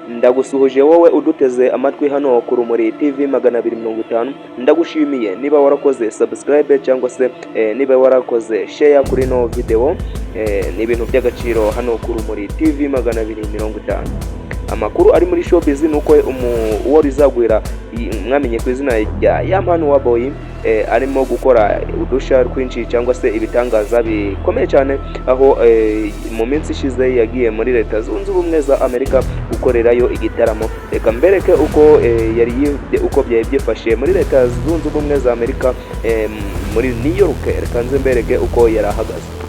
ndagusuhuje wowe uduteze amatwi hano ku Rumuri TV 250. Ndagushimiye niba warakoze subscribe cyangwa se niba warakoze share kuri no video. Ni ibintu by'agaciro hano ku Rumuri TV 250. Amakuru ari muri showbiz nuko uwo rizagwira mwamenye ku izina rya Yampano wa Boy arimo gukora udusha twinshi cyangwa se ibitangaza bikomeye cyane, aho mu minsi ishize yagiye muri Leta Zunze Ubumwe za Amerika gukorerayo igitaramo. Reka mbereke uko uko byari byifashe muri Leta Zunze Ubumwe za Amerika muri New York. Reka nze mbereke uko yarahagaze.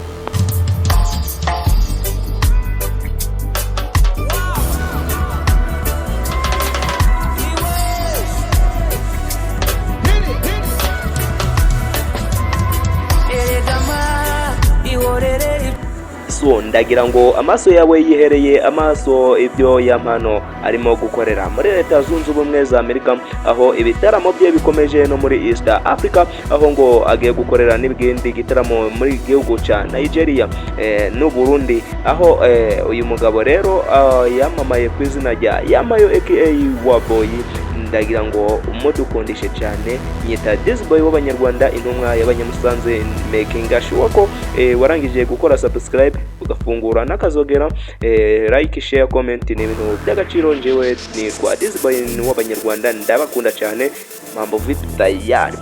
Ndagira ngo amaso yawe yihereye amaso ibyo Yampano arimo gukorera muri Leta Zunze Ubumwe za Amerika, aho ibitaramo bye bikomeje no muri East Africa, aho ngo agiye gukorera n'ibindi gitaramo muri gihugu cya Nigeria n'u Burundi, aho uyu mugabo rero yamamaye ku izina rya Yampayo aka wa Boy. Ndagira ngo umudukundishe cyane, nyita Disboy w'abanyarwanda, intumwa y'abanyamusanze, making sure ko warangije gukora subscribe ugafungura n'akazogera, like, share, comment. Ni ibintu by'agaciro. Njyewe ni kwa Disboy w'abanyarwanda, ndabakunda cyane. Mambo vipi tayari.